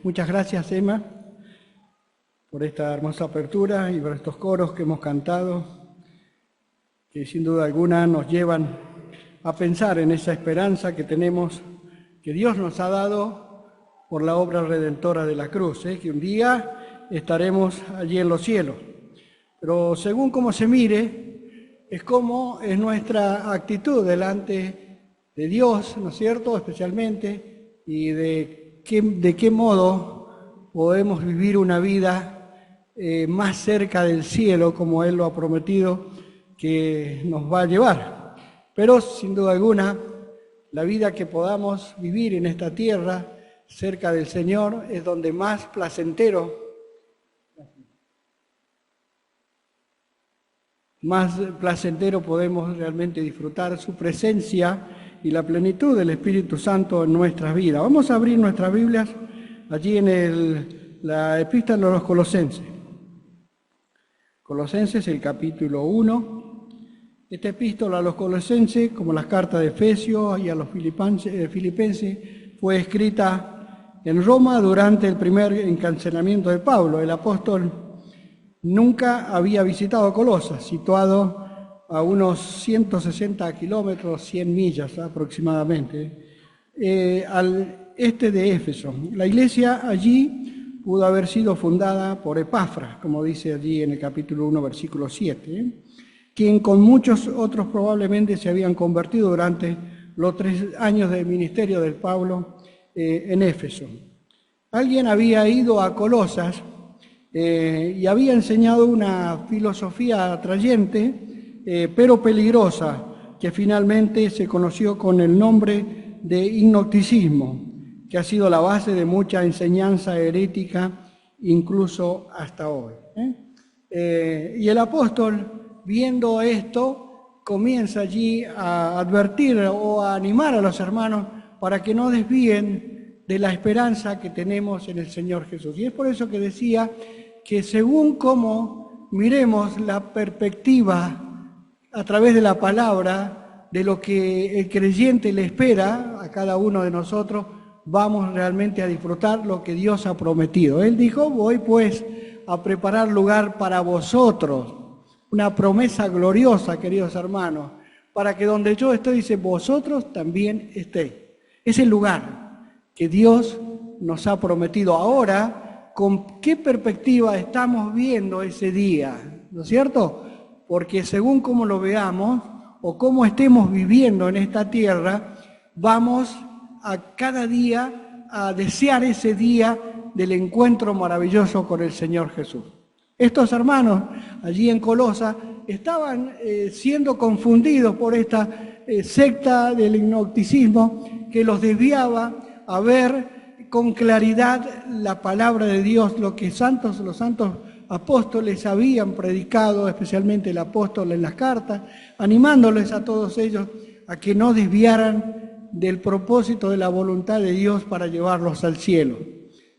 Muchas gracias, Emma, por esta hermosa apertura y por estos coros que hemos cantado, que sin duda alguna nos llevan a pensar en esa esperanza que tenemos, que Dios nos ha dado por la obra redentora de la cruz, que un día estaremos allí en los cielos. Pero según cómo se mire, es como es nuestra actitud delante de Dios, ¿no es cierto?, especialmente, y de qué modo podemos vivir una vida más cerca del cielo, como Él lo ha prometido que nos va a llevar. Pero, sin duda alguna, la vida que podamos vivir en esta tierra, cerca del Señor, es donde más placentero podemos realmente disfrutar su presencia y la plenitud del Espíritu Santo en nuestras vidas. Vamos a abrir nuestras Biblias allí en la Epístola a los Colosenses. Colosenses, el capítulo 1. Esta epístola a los Colosenses, como las cartas de Efesios y a los Filipenses, fue escrita en Roma durante el primer encarcelamiento de Pablo. El apóstol nunca había visitado Colosas, situado a unos 160 kilómetros, 100 millas aproximadamente, al este de Éfeso. La iglesia allí pudo haber sido fundada por Epafras, como dice allí en el capítulo 1, versículo 7, quien con muchos otros probablemente se habían convertido durante los 3 años de ministerio de Pablo en Éfeso. Alguien había ido a Colosas y había enseñado una filosofía atrayente, pero peligrosa, que finalmente se conoció con el nombre de gnosticismo, que ha sido la base de mucha enseñanza herética, incluso hasta hoy. Y el apóstol, viendo esto, comienza allí a advertir o a animar a los hermanos para que no desvíen de la esperanza que tenemos en el Señor Jesús. Y es por eso que decía que según cómo miremos la perspectiva a través de la palabra de lo que el creyente le espera a cada uno de nosotros, vamos realmente a disfrutar lo que Dios ha prometido. Él dijo: voy pues a preparar lugar para vosotros, una promesa gloriosa, queridos hermanos, para que donde yo estoy, dice, vosotros también estéis. Es el lugar que Dios nos ha prometido. Ahora, ¿con qué perspectiva estamos viendo ese día? ¿No es cierto? Porque según cómo lo veamos o cómo estemos viviendo en esta tierra, vamos a cada día a desear ese día del encuentro maravilloso con el Señor Jesús. Estos hermanos allí en Colosas estaban siendo confundidos por esta secta del gnosticismo que los desviaba a ver con claridad la palabra de Dios, lo que los santos apóstoles habían predicado, especialmente el apóstol en las cartas, animándoles a todos ellos a que no desviaran del propósito de la voluntad de Dios para llevarlos al cielo.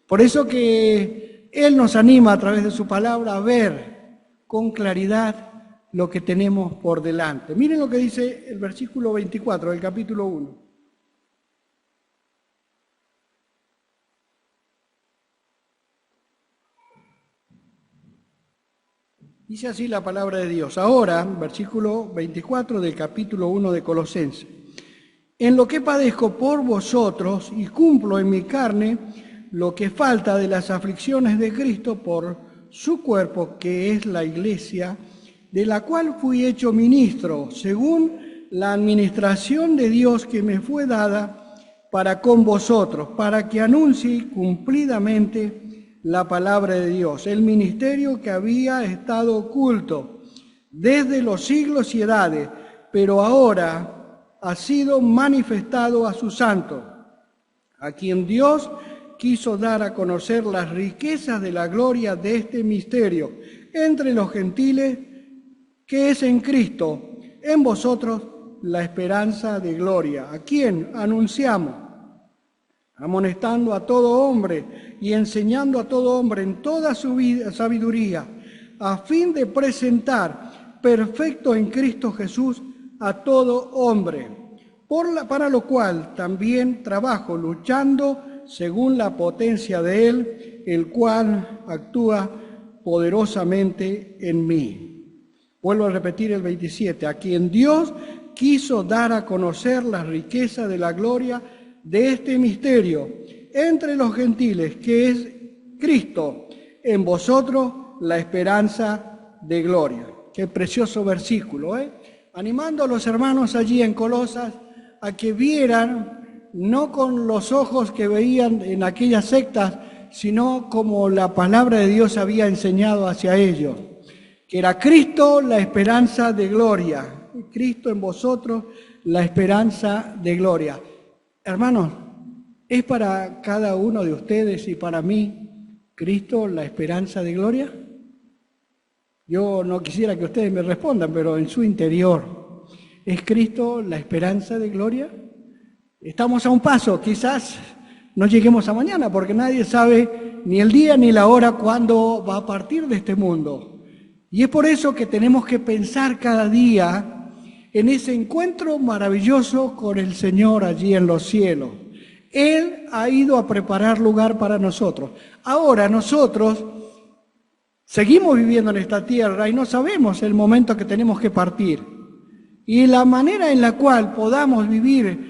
Por eso que Él nos anima a través de su palabra a ver con claridad lo que tenemos por delante. Miren lo que dice el versículo 24 del capítulo 1. Dice así la palabra de Dios. Ahora, versículo 24 del capítulo 1 de Colosenses. En lo que padezco por vosotros y cumplo en mi carne lo que falta de las aflicciones de Cristo por su cuerpo, que es la iglesia, de la cual fui hecho ministro, según la administración de Dios que me fue dada para con vosotros, para que anuncie cumplidamente la palabra de Dios, el ministerio que había estado oculto desde los siglos y edades, pero ahora ha sido manifestado a sus santos, a quien Dios quiso dar a conocer las riquezas de la gloria de este misterio entre los gentiles, que es en Cristo, en vosotros la esperanza de gloria, a quien anunciamos, amonestando a todo hombre y enseñando a todo hombre en toda su sabiduría, a fin de presentar perfecto en Cristo Jesús a todo hombre, para lo cual también trabajo, luchando según la potencia de Él, el cual actúa poderosamente en mí. Vuelvo a repetir el 27. A quien Dios quiso dar a conocer la riqueza de la gloria de este misterio entre los gentiles, que es Cristo, en vosotros la esperanza de gloria. Qué precioso versículo, ¿eh? Animando a los hermanos allí en Colosas a que vieran, no con los ojos que veían en aquellas sectas, sino como la palabra de Dios había enseñado hacia ellos, que era Cristo la esperanza de gloria, Cristo en vosotros la esperanza de gloria. Hermanos, ¿es para cada uno de ustedes y para mí Cristo la esperanza de gloria? Yo no quisiera que ustedes me respondan, pero en su interior, ¿es Cristo la esperanza de gloria? Estamos a un paso, quizás no lleguemos a mañana, porque nadie sabe ni el día ni la hora cuándo va a partir de este mundo. Y es por eso que tenemos que pensar cada día en ese encuentro maravilloso con el Señor allí en los cielos. Él ha ido a preparar lugar para nosotros. Ahora nosotros seguimos viviendo en esta tierra y no sabemos el momento que tenemos que partir. Y la manera en la cual podamos vivir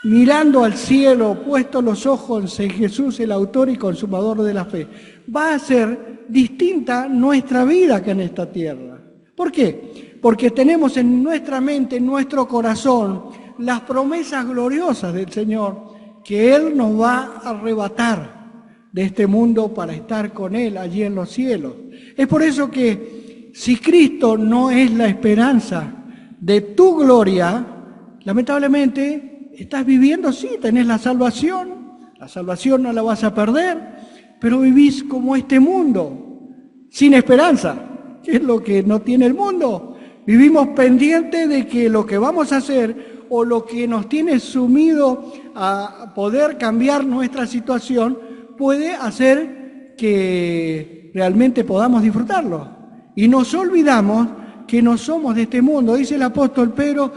mirando al cielo, puestos los ojos en Jesús, el autor y consumador de la fe, va a ser distinta nuestra vida que en esta tierra. ¿Por qué? Porque tenemos en nuestra mente, en nuestro corazón, las promesas gloriosas del Señor, que Él nos va a arrebatar de este mundo para estar con Él allí en los cielos. Es por eso que si Cristo no es la esperanza de tu gloria, lamentablemente estás viviendo, sí, tenés la salvación no la vas a perder, pero vivís como este mundo, sin esperanza, que es lo que no tiene el mundo. Vivimos pendientes de que lo que vamos a hacer o lo que nos tiene sumido a poder cambiar nuestra situación puede hacer que realmente podamos disfrutarlo. Y nos olvidamos que no somos de este mundo. Dice el apóstol Pedro: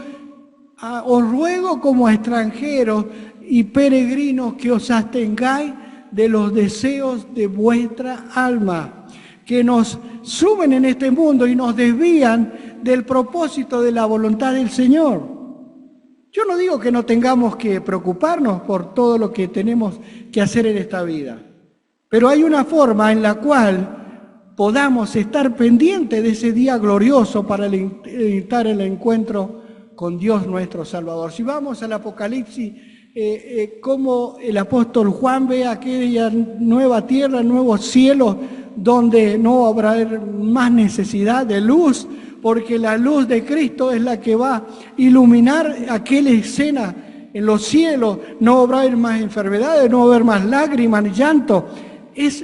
os ruego como a extranjeros y peregrinos que os abstengáis de los deseos de vuestra alma, que nos suben en este mundo y nos desvían del propósito de la voluntad del Señor. Yo no digo que no tengamos que preocuparnos por todo lo que tenemos que hacer en esta vida, pero hay una forma en la cual podamos estar pendientes de ese día glorioso para estar en el encuentro con Dios nuestro Salvador. Si vamos al Apocalipsis, como el apóstol Juan ve aquella nueva tierra, nuevos cielos, donde no habrá más necesidad de luz, porque la luz de Cristo es la que va a iluminar aquella escena en los cielos. No habrá más enfermedades, no va a haber más lágrimas ni llanto. Es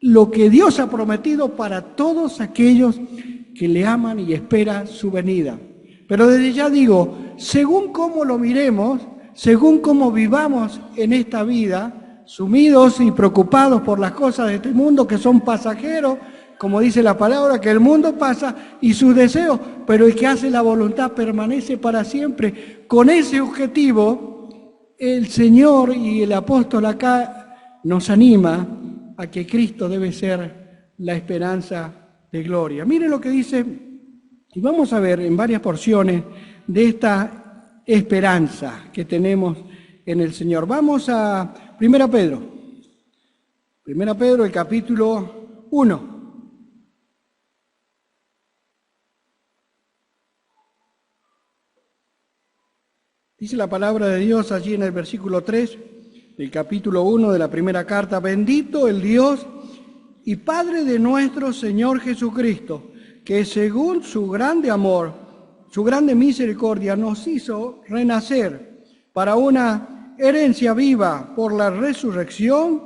lo que Dios ha prometido para todos aquellos que le aman y esperan su venida. Pero desde ya digo, según cómo lo miremos, según cómo vivamos en esta vida, sumidos y preocupados por las cosas de este mundo que son pasajeros, como dice la palabra, que el mundo pasa y sus deseos, pero el que hace la voluntad permanece para siempre. Con ese objetivo, el Señor y el apóstol acá nos anima a que Cristo debe ser la esperanza de gloria. Miren lo que dice, y vamos a ver en varias porciones de esta esperanza que tenemos en el Señor. Vamos a 1 Pedro. 1 Pedro, el capítulo 1. Dice la palabra de Dios allí en el versículo 3 del capítulo 1 de la primera carta: bendito el Dios y Padre de nuestro Señor Jesucristo, que según su grande amor, su grande misericordia, nos hizo renacer para una herencia viva por la resurrección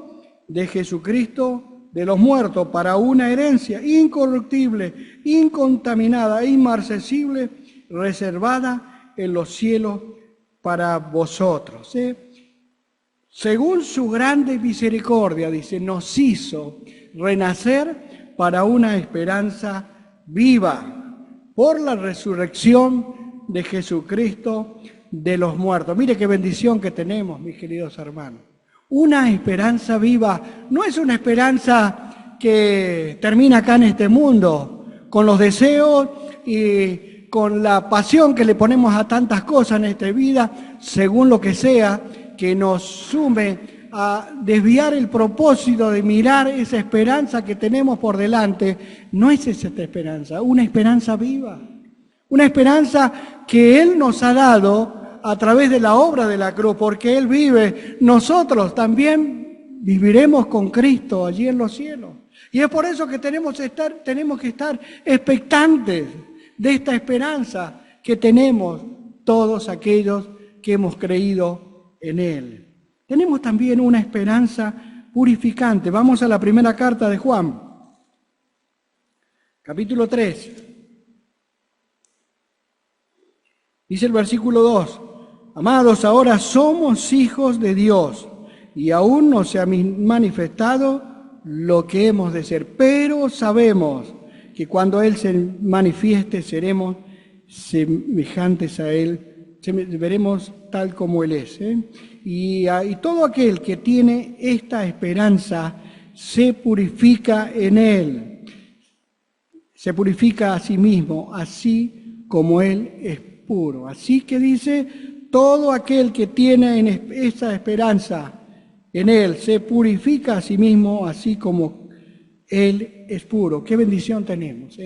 de Jesucristo de los muertos, para una herencia incorruptible, incontaminada e inmarcesible, reservada en los cielos para vosotros. Según su grande misericordia, dice, nos hizo renacer para una esperanza viva por la resurrección de Jesucristo de los muertos. Mire qué bendición que tenemos, mis queridos hermanos. una esperanza viva. No es una esperanza que termina acá en este mundo, con los deseos y con la pasión que le ponemos a tantas cosas en esta vida, según lo que sea, que nos sume a desviar el propósito de mirar esa esperanza que tenemos por delante. No es esta esperanza, una esperanza viva, una esperanza que Él nos ha dado a través de la obra de la cruz, porque Él vive. Nosotros también viviremos con Cristo allí en los cielos. Y es por eso que tenemos que estar expectantes de esta esperanza que tenemos todos aquellos que hemos creído en Él. Tenemos también una esperanza purificante. Vamos a la primera carta de Juan, capítulo 3. Dice el versículo 2, amados, ahora somos hijos de Dios y aún no se ha manifestado lo que hemos de ser, pero sabemos que cuando Él se manifieste seremos semejantes a Él, veremos tal como Él es. Y todo aquel que tiene esta esperanza se purifica en Él, se purifica a sí mismo, así como Él es puro. Así que dice, todo aquel que tiene esa esperanza en Él se purifica a sí mismo, así como Él es puro. Qué bendición tenemos,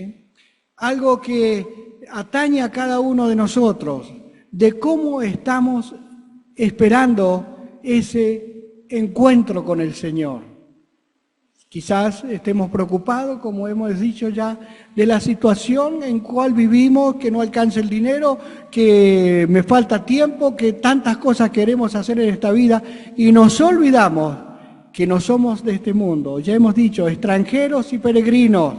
algo que atañe a cada uno de nosotros, de cómo estamos esperando ese encuentro con el Señor. Quizás estemos preocupados, como hemos dicho ya, de la situación en cual vivimos, que no alcanza el dinero, que me falta tiempo, que tantas cosas queremos hacer en esta vida y nos olvidamos que no somos de este mundo. Ya hemos dicho, extranjeros y peregrinos.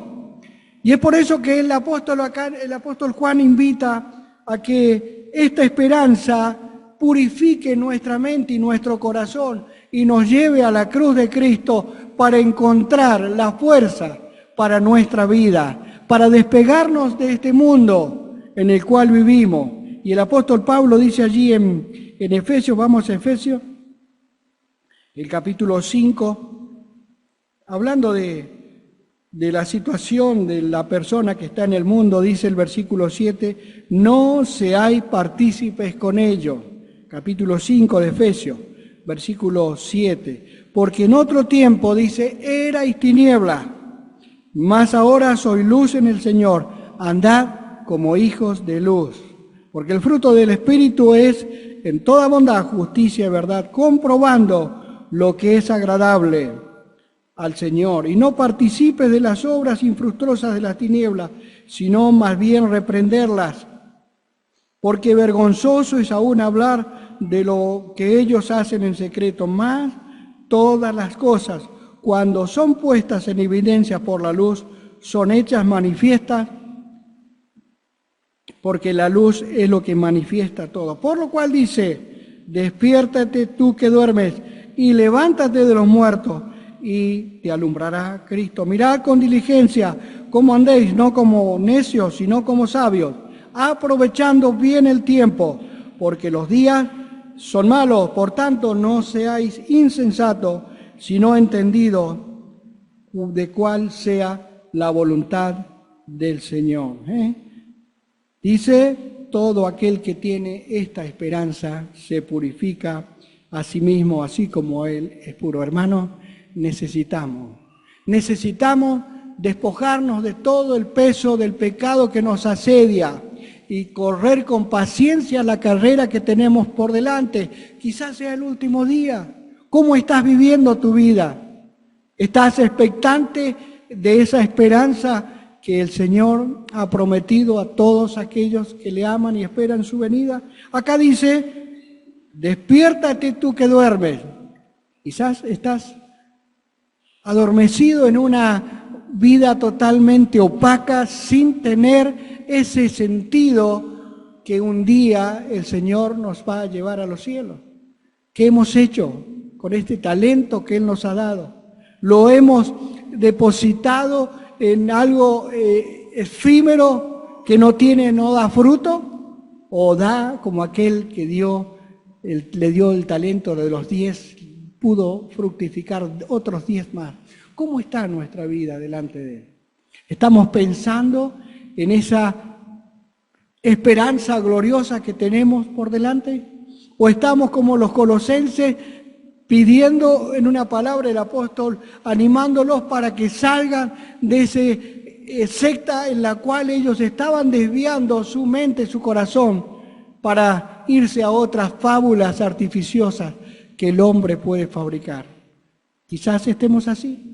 Y es por eso que el apóstol Juan invita a que esta esperanza purifique nuestra mente y nuestro corazón y nos lleve a la cruz de Cristo para encontrar la fuerza para nuestra vida, para despegarnos de este mundo en el cual vivimos. Y el apóstol Pablo dice allí en Efesios, vamos a Efesios, el capítulo 5, hablando de la situación de la persona que está en el mundo, dice el versículo 7, no seáis partícipes con ellos. Capítulo 5 de Efesios, versículo 7. Porque en otro tiempo, dice, erais tinieblas, mas ahora sois luz en el Señor. Andad como hijos de luz. Porque el fruto del Espíritu es en toda bondad, justicia y verdad, comprobando lo que es agradable al Señor. Y no participes de las obras infructuosas de las tinieblas, sino más bien reprenderlas. Porque vergonzoso es aún hablar de lo que ellos hacen en secreto, más todas las cosas, cuando son puestas en evidencia por la luz, son hechas manifiestas, porque la luz es lo que manifiesta todo. Por lo cual dice, despiértate tú que duermes, y levántate de los muertos, y te alumbrará Cristo. Mirad con diligencia cómo andéis, no como necios, sino como sabios, aprovechando bien el tiempo, porque los días son malos. Por tanto, no seáis insensatos, sino entendidos de cuál sea la voluntad del Señor. Dice, todo aquel que tiene esta esperanza se purifica a sí mismo, así como Él es puro. Hermanos, necesitamos despojarnos de todo el peso del pecado que nos asedia y correr con paciencia la carrera que tenemos por delante. Quizás sea el último día. ¿Cómo estás viviendo tu vida? ¿Estás expectante de esa esperanza que el Señor ha prometido a todos aquellos que le aman y esperan su venida? Acá dice, despiértate tú que duermes. Quizás estás adormecido en una vida totalmente opaca, sin tener ese sentido que un día el Señor nos va a llevar a los cielos. ¿Qué hemos hecho con este talento que Él nos ha dado? ¿Lo hemos depositado en algo efímero que no da fruto? ¿O da como aquel que le dio el talento de los 10 pudo fructificar otros 10 más. ¿Cómo está nuestra vida delante de Él? ¿Estamos pensando en esa esperanza gloriosa que tenemos por delante? ¿O estamos como los colosenses pidiendo en una palabra el apóstol, animándolos para que salgan de esa secta en la cual ellos estaban desviando su mente, su corazón, para irse a otras fábulas artificiosas que el hombre puede fabricar? Quizás estemos así.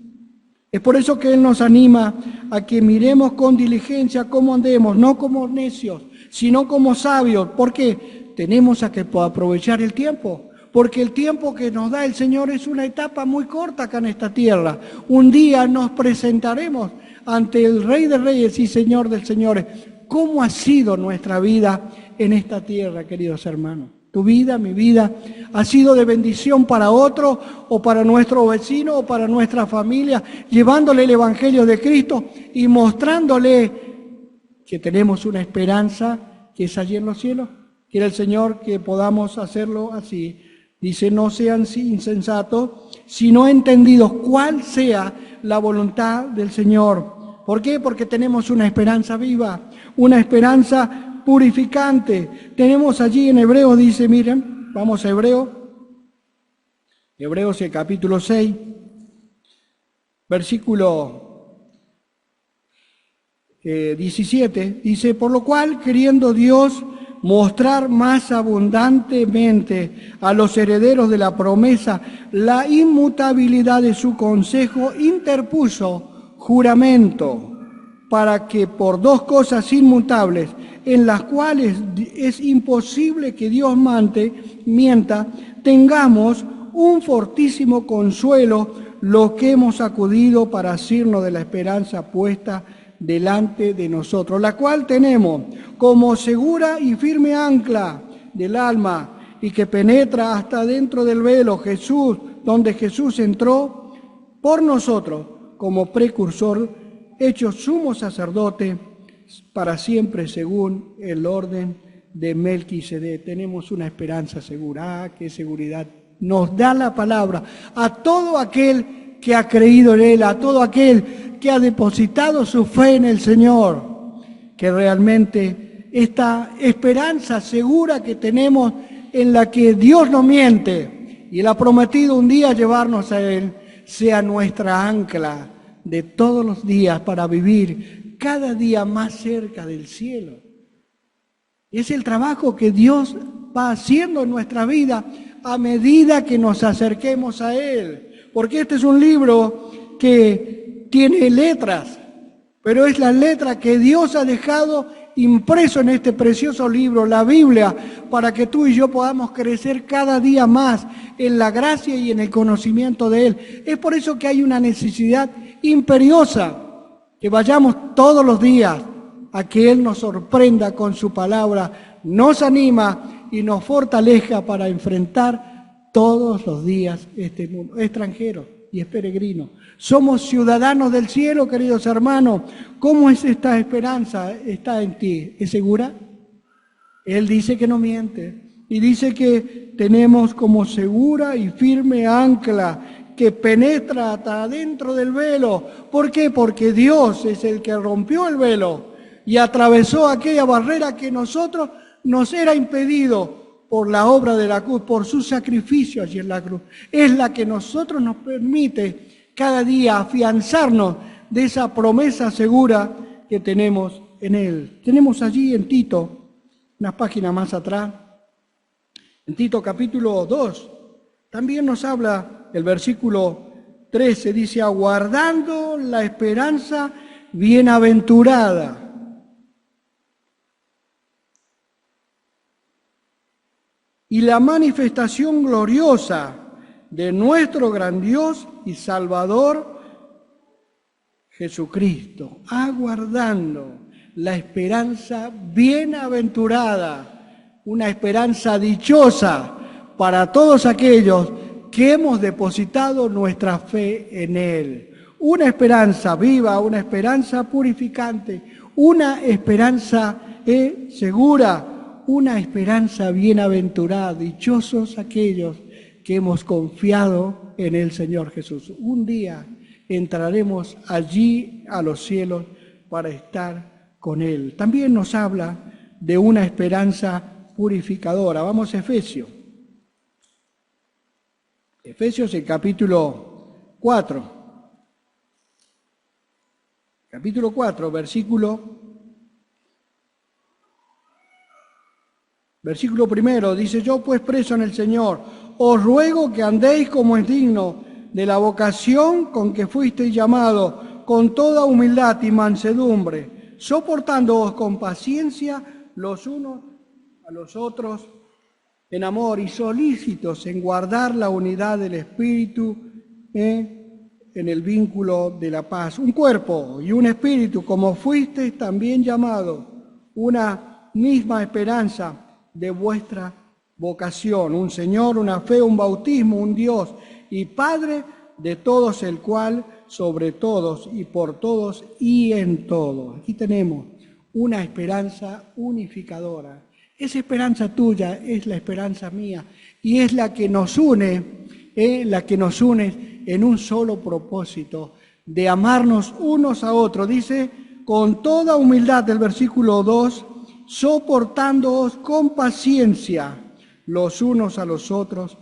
Es por eso que Él nos anima a que miremos con diligencia cómo andemos, no como necios, sino como sabios. ¿Por qué? Tenemos que aprovechar el tiempo. Porque el tiempo que nos da el Señor es una etapa muy corta acá en esta tierra. Un día nos presentaremos ante el Rey de Reyes y Señor de Señores. ¿Cómo ha sido nuestra vida en esta tierra, queridos hermanos? Tu vida, mi vida, ha sido de bendición para otro o para nuestro vecino o para nuestra familia, llevándole el Evangelio de Cristo y mostrándole que tenemos una esperanza que es allí en los cielos. Quiere el Señor que podamos hacerlo así. Dice, no sean insensatos, sino entendidos cuál sea la voluntad del Señor. ¿Por qué? Porque tenemos una esperanza viva, una esperanza purificante. Tenemos allí en Hebreos, dice, miren, vamos a Hebreos el capítulo 6, versículo 17, dice, por lo cual, queriendo Dios mostrar más abundantemente a los herederos de la promesa la inmutabilidad de su consejo, interpuso juramento para que por 2 cosas inmutables, en las cuales es imposible que Dios mienta, tengamos un fortísimo consuelo, lo que hemos acudido para asirnos de la esperanza puesta delante de nosotros, la cual tenemos como segura y firme ancla del alma y que penetra hasta dentro del velo, Jesús, donde Jesús entró por nosotros como precursor, hecho sumo sacerdote para siempre según el orden de Melquisedec. Tenemos una esperanza segura. ¡Ah, qué seguridad nos da la palabra! A todo aquel que ha creído en Él, a todo aquel que ha depositado su fe en el Señor, que realmente esta esperanza segura que tenemos en la que Dios no miente y Él ha prometido un día llevarnos a Él, sea nuestra ancla de todos los días para vivir cada día más cerca del cielo. Es el trabajo que Dios va haciendo en nuestra vida a medida que nos acerquemos a Él, porque este es un libro que tiene letras, pero es la letra que Dios ha dejado impreso en este precioso libro, la Biblia, para que tú y yo podamos crecer cada día más en la gracia y en el conocimiento de Él. Es por eso que hay una necesidad imperiosa que vayamos todos los días a que Él nos sorprenda con su palabra, nos anima y nos fortalezca para enfrentar todos los días este mundo. Es extranjero y es peregrino. Somos ciudadanos del cielo, queridos hermanos. ¿Cómo es esta esperanza? ¿Está en ti? ¿Es segura? Él dice que no miente y dice que tenemos como segura y firme ancla que penetra hasta adentro del velo. ¿Por qué? Porque Dios es el que rompió el velo y atravesó aquella barrera que nosotros nos era impedido por la obra de la cruz, por su sacrificio allí en la cruz. Es la que nosotros nos permite cada día afianzarnos de esa promesa segura que tenemos en Él. Tenemos allí en Tito, unas páginas más atrás, en Tito capítulo 2, también nos habla el versículo 13, dice, aguardando la esperanza bienaventurada. Y la manifestación gloriosa de nuestro gran Dios y Salvador Jesucristo, aguardando la esperanza bienaventurada, una esperanza dichosa para todos aquellos que hemos depositado nuestra fe en Él. Una esperanza viva, una esperanza purificante, una esperanza segura, una esperanza bienaventurada. Dichosos aquellos que hemos confiado en el Señor Jesús. Un día entraremos allí a los cielos para estar con Él. También nos habla de una esperanza purificadora. Vamos a Efesios. Efesios, el capítulo 4. Capítulo 4, versículo 1, dice: yo pues preso en el Señor, os ruego que andéis como es digno de la vocación con que fuisteis llamados, con toda humildad y mansedumbre, soportándoos con paciencia los unos a los otros en amor y solícitos en guardar la unidad del Espíritu en el vínculo de la paz. Un cuerpo y un espíritu, como fuisteis también llamados, una misma esperanza de vuestra vocación, un Señor, una fe, un bautismo, un Dios y Padre de todos, el cual sobre todos y por todos y en todos. Aquí tenemos una esperanza unificadora. Esa esperanza tuya es la esperanza mía y es la que nos une, en un solo propósito, de amarnos unos a otros. Dice, con toda humildad del versículo 2, soportándoos con paciencia los unos a los otros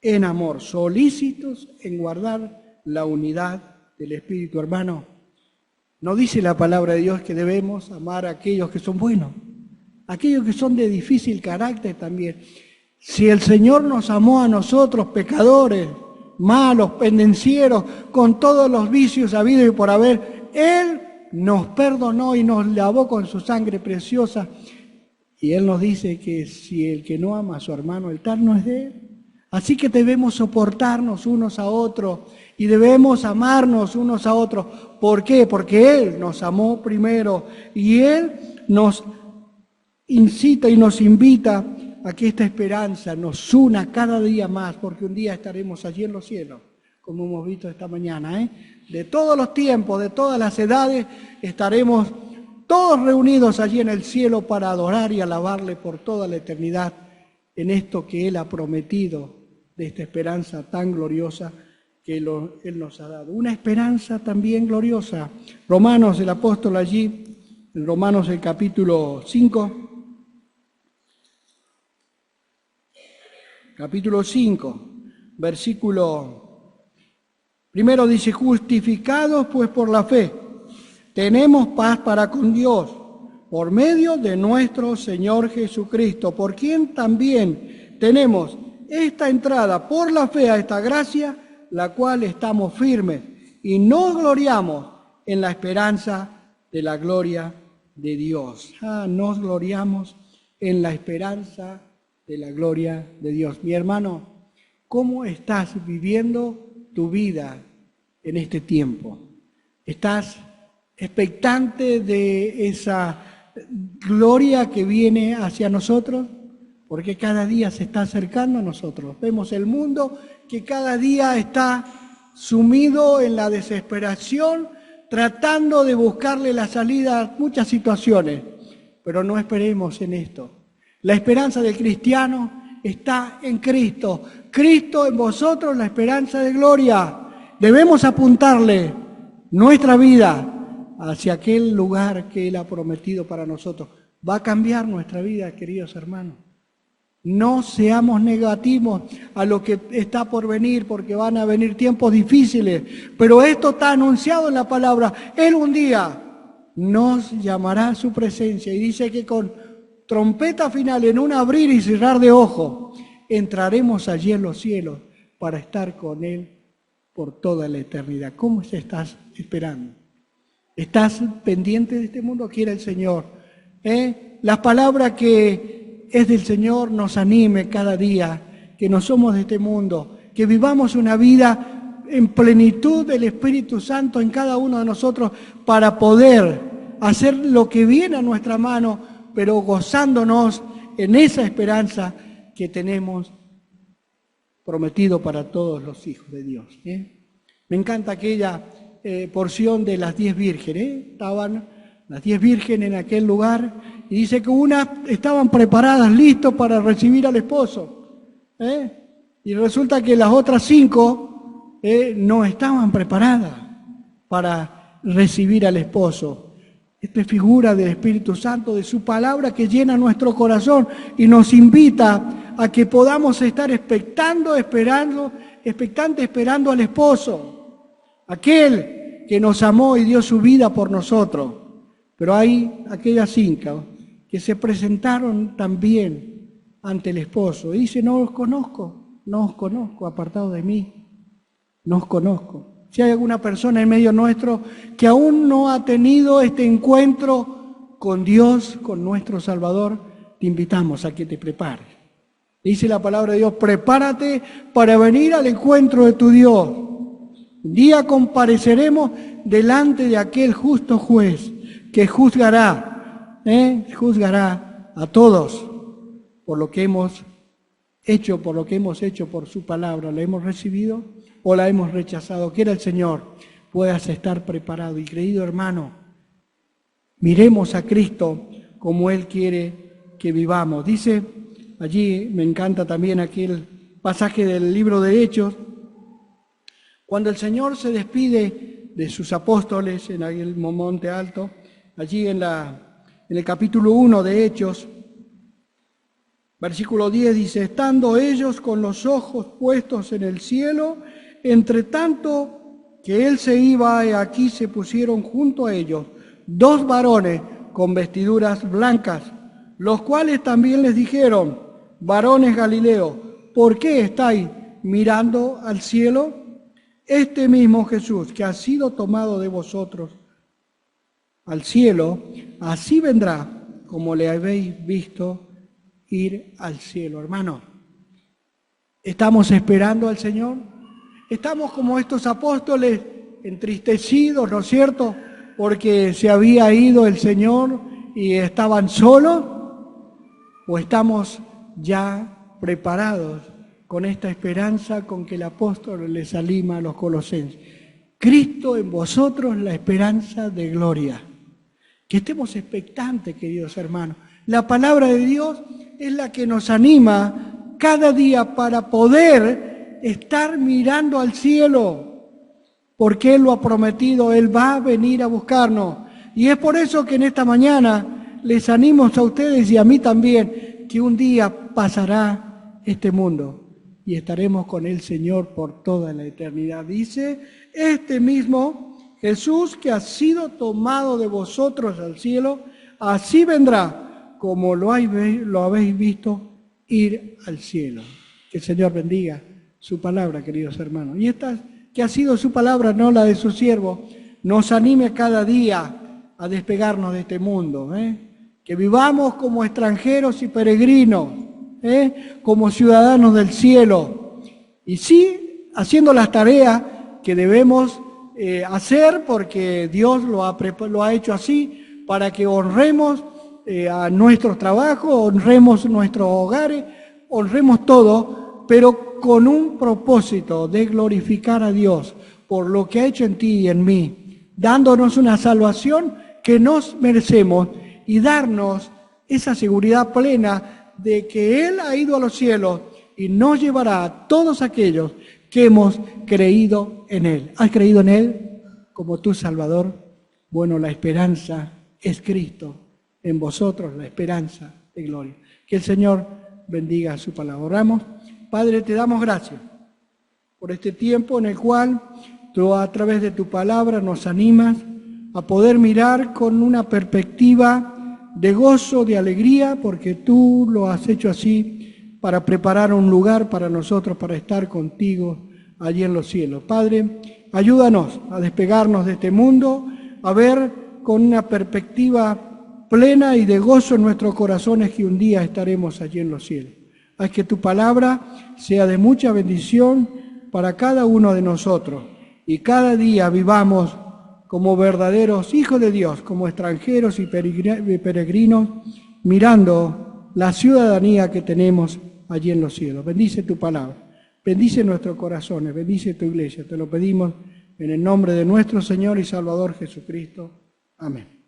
en amor, solícitos en guardar la unidad del Espíritu. Hermano, ¿no dice la palabra de Dios que debemos amar a aquellos que son buenos? Aquellos que son de difícil carácter también. Si el Señor nos amó a nosotros, pecadores, malos, pendencieros, con todos los vicios habidos y por haber, Él nos perdonó y nos lavó con su sangre preciosa. Y Él nos dice que si el que no ama a su hermano, el tal no es de Él. Así que debemos soportarnos unos a otros y debemos amarnos unos a otros. ¿Por qué? Porque Él nos amó primero y Él nos incita y nos invita a que esta esperanza nos una cada día más, porque un día estaremos allí en los cielos, como hemos visto esta mañana. De todos los tiempos, de todas las edades, estaremos todos reunidos allí en el cielo para adorar y alabarle por toda la eternidad en esto que Él ha prometido, de esta esperanza tan gloriosa que Él nos ha dado. Una esperanza también gloriosa. Romanos, el apóstol allí, en Romanos el capítulo 5, versículo 1 dice: justificados pues por la fe, tenemos paz para con Dios, por medio de nuestro Señor Jesucristo, por quien también tenemos esta entrada por la fe a esta gracia, la cual estamos firmes y nos gloriamos en la esperanza de la gloria de Dios. Nos gloriamos en la esperanza de la gloria de Dios. Mi hermano, ¿cómo estás viviendo tu vida en este tiempo? ¿Estás expectante de esa gloria que viene hacia nosotros? Porque cada día se está acercando a nosotros. Vemos el mundo que cada día está sumido en la desesperación, tratando de buscarle la salida a muchas situaciones. Pero no esperemos en esto. La esperanza del cristiano está en Cristo. Cristo en vosotros, la esperanza de gloria. Debemos apuntarle nuestra vida hacia aquel lugar que Él ha prometido para nosotros. Va a cambiar nuestra vida, queridos hermanos. No seamos negativos a lo que está por venir, porque van a venir tiempos difíciles. Pero esto está anunciado en la palabra. Él un día nos llamará a su presencia y dice que con trompeta final, en un abrir y cerrar de ojos, entraremos allí en los cielos para estar con Él por toda la eternidad. ¿Cómo estás esperando? ¿Estás pendiente de este mundo? Quiere el Señor. Las palabras que es del Señor nos anime cada día, que no somos de este mundo, que vivamos una vida en plenitud del Espíritu Santo en cada uno de nosotros para poder hacer lo que viene a nuestra mano, pero gozándonos en esa esperanza que tenemos prometido para todos los hijos de Dios. Me encanta aquella porción de las 10 vírgenes. Estaban las 10 vírgenes en aquel lugar y dice que unas estaban preparadas, listos para recibir al esposo. Y resulta que las otras 5 no estaban preparadas para recibir al esposo. Esta es figura del Espíritu Santo, de su palabra que llena nuestro corazón y nos invita a que podamos estar esperando al esposo, aquel que nos amó y dio su vida por nosotros. Pero hay aquellas 5 que se presentaron también ante el esposo y dice: no os conozco, apartado de mí, no os conozco. Si hay alguna persona en medio nuestro que aún no ha tenido este encuentro con Dios, con nuestro Salvador, te invitamos a que te prepares. Dice la palabra de Dios: prepárate para venir al encuentro de tu Dios. Un día compareceremos delante de aquel justo juez que juzgará a todos por lo que hemos hecho, por su palabra. ¿La hemos recibido o la hemos rechazado? Quiera el Señor puedas estar preparado. Y querido hermano, miremos a Cristo como Él quiere que vivamos. Dice allí, me encanta también aquel pasaje del libro de Hechos, cuando el Señor se despide de sus apóstoles en aquel monte alto, allí en el capítulo 1 de Hechos, versículo 10 dice: estando ellos con los ojos puestos en el cielo, entre tanto que él se iba, y aquí se pusieron junto a ellos 2 varones con vestiduras blancas, los cuales también les dijeron: varones Galileos, ¿por qué estáis mirando al cielo? Este mismo Jesús que ha sido tomado de vosotros al cielo, así vendrá como le habéis visto ir al cielo. Hermano, ¿estamos esperando al Señor? ¿Estamos como estos apóstoles entristecidos, ¿no es cierto?, porque se había ido el Señor y estaban solos? ¿O estamos ya preparados con esta esperanza con que el apóstol les anima a los colosenses? Cristo en vosotros, la esperanza de gloria. Que estemos expectantes, queridos hermanos. La palabra de Dios es la que nos anima cada día para poder estar mirando al cielo, porque Él lo ha prometido, Él va a venir a buscarnos. Y es por eso que en esta mañana les animo a ustedes y a mí también, que un día pasará este mundo y estaremos con el Señor por toda la eternidad. Dice: este mismo Jesús que ha sido tomado de vosotros al cielo, así vendrá como lo habéis visto ir al cielo. Que el Señor bendiga su palabra, queridos hermanos. Y esta que ha sido su palabra, no la de su siervo, nos anime cada día a despegarnos de este mundo, que vivamos como extranjeros y peregrinos, como ciudadanos del cielo, y sí, haciendo las tareas que debemos hacer, porque Dios lo ha hecho así, para que honremos a nuestros trabajos, honremos nuestros hogares, honremos todo, pero con un propósito de glorificar a Dios por lo que ha hecho en ti y en mí, dándonos una salvación que nos merecemos y darnos esa seguridad plena de que Él ha ido a los cielos y nos llevará a todos aquellos que hemos creído en Él. ¿Has creído en Él como tu Salvador? Bueno, la esperanza es Cristo en vosotros, la esperanza de gloria. Que el Señor bendiga su palabra. Oramos. Padre, te damos gracias por este tiempo en el cual tú, a través de tu palabra, nos animas a poder mirar con una perspectiva de gozo, de alegría, porque tú lo has hecho así para preparar un lugar para nosotros, para estar contigo allí en los cielos. Padre, ayúdanos a despegarnos de este mundo, a ver con una perspectiva plena y de gozo en nuestros corazones que un día estaremos allí en los cielos. Haz que tu palabra sea de mucha bendición para cada uno de nosotros y cada día vivamos como verdaderos hijos de Dios, como extranjeros y peregrinos, mirando la ciudadanía que tenemos allí en los cielos. Bendice tu palabra, bendice nuestros corazones, bendice tu iglesia. Te lo pedimos en el nombre de nuestro Señor y Salvador Jesucristo. Amén.